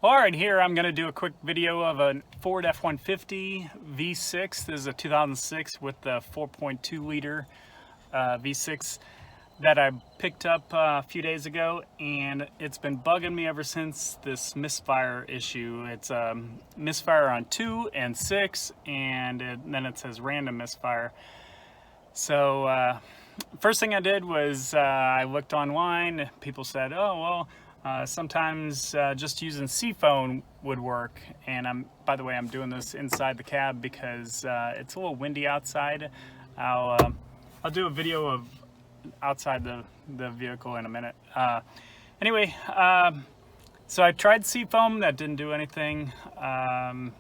Alright, here I'm going to do a quick video of a Ford F150 V6. This is a 2006 with the 4.2 liter V6 that I picked up a few days ago, and it's been bugging me ever since, this misfire issue. It's misfire on 2 and 6, and then it says random misfire. So first thing I did was I looked online. People said, oh well, sometimes just using C-phone would work, and by the way, I'm doing this inside the cab because it's a little windy outside. I'll do a video of outside the vehicle in a minute. Anyway, so I tried C-foam, that didn't do anything, and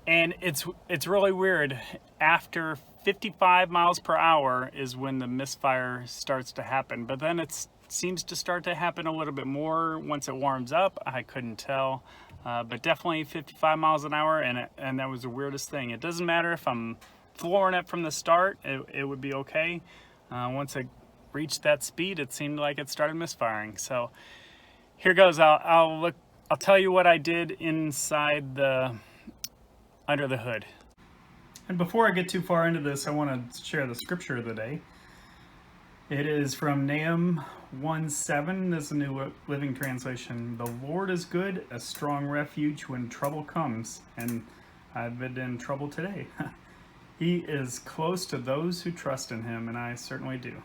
it's really weird. After 55 miles per hour is when the misfire starts to happen, but then it seems to start to happen a little bit more once it warms up. I couldn't tell, but definitely 55 miles an hour, and that was the weirdest thing. It doesn't matter if I'm flooring it from the start, it would be okay. Once I reached that speed, it seemed like it started misfiring. So here goes. I'll tell you what I did inside under the hood. And before I get too far into this, I want to share the scripture of the day. It is from Nahum 1:7. This is a New Living Translation. The Lord is good, a strong refuge when trouble comes. And I've been in trouble today. He is close to those who trust in him, and I certainly do.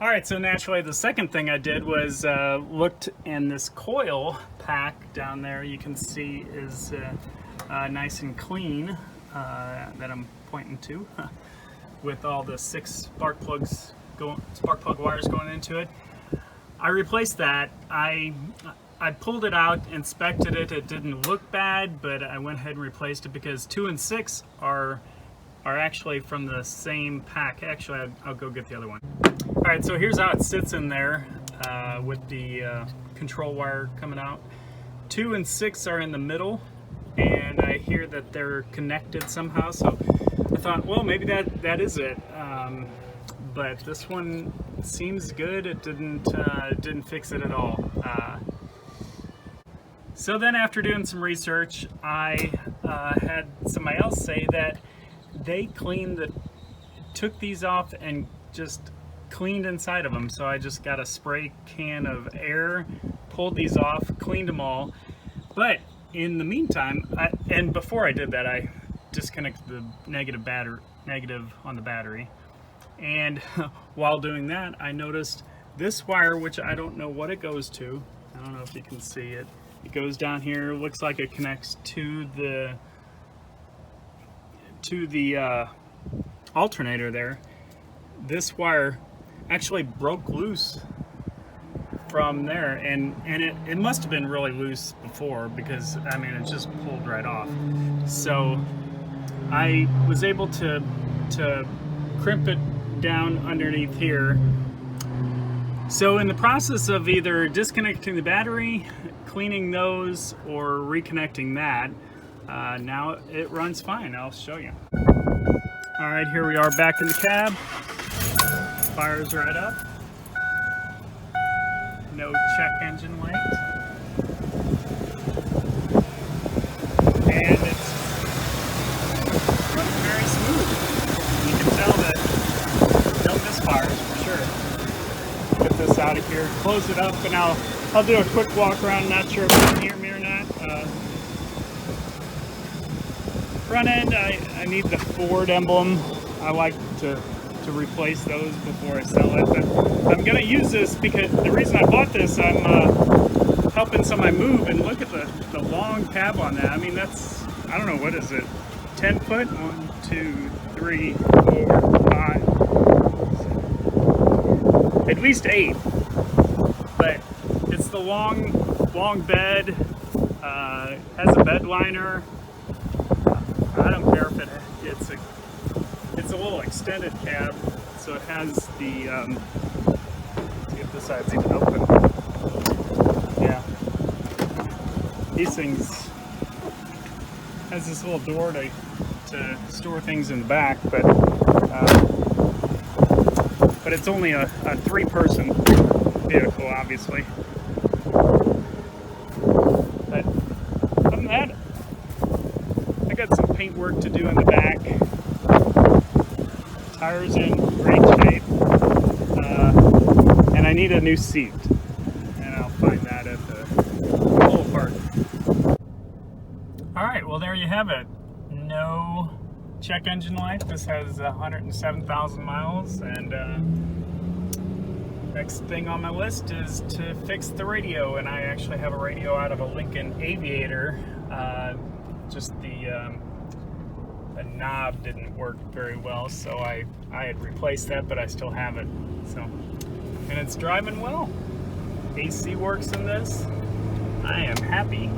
All right, so naturally the second thing I did was looked in this coil pack down there. You can see is nice and clean that I'm pointing to, with all the 6 spark plug wires going into it. I replaced that. I pulled it out, inspected it. It didn't look bad, but I went ahead and replaced it because 2 and 6 are actually from the same pack. Actually, I'll go get the other one. All right, so here's how it sits in there with the control wire coming out. 2 and 6 are in the middle, and I hear that they're connected somehow. So I thought, well, maybe that is it. But this one seems good. It didn't fix it at all. So then, after doing some research, I had somebody else say that they took these off and just cleaned inside of them. So I just got a spray can of air, pulled these off, cleaned them all. But in the meantime, and before I did that, I disconnected the negative on the battery. And while doing that, I noticed this wire, which I don't know what it goes to. I don't know if you can see it. It goes down here. Looks like it connects to the alternator there. This wire actually broke loose from there, and it must have been really loose before, because I mean it just pulled right off. So I was able to crimp it down underneath here. So in the process of either disconnecting the battery, cleaning those, or reconnecting that, now it runs fine. I'll show you. All right, here we are back in the cab. Fire's right up. No check engine light. And it's running very smooth. You can tell that no misfires for sure. Get this out of here, close it up, and I'll do a quick walk around. Not sure if you can hear me or not. Front end, I need the Ford emblem. I like to replace those before I sell it. But I'm going to use this because the reason I bought this, I'm helping somebody move, and look at the long cab on that. I mean, that's, I don't know, what is it? 10 foot? 1, 2, 3, 4, 5. At least 8. But it's the long bed, has a bed liner. I don't care if it's a little extended cab, so it has the let's see if this side's even open. Yeah, these things has this little door to store things in the back, but it's only a 3-person vehicle, obviously. at it. I got some paint work to do in the back. Tires in great shape. And I need a new seat. And I'll find that at the pull apart. Alright, well there you have it. No check engine light. This has 107,000 miles, and next thing on my list is to fix the radio, and I actually have a radio out of a Lincoln Aviator. Just the knob didn't work very well, so I had replaced that, but I still have it. So, and it's driving well. AC works in this. I am happy.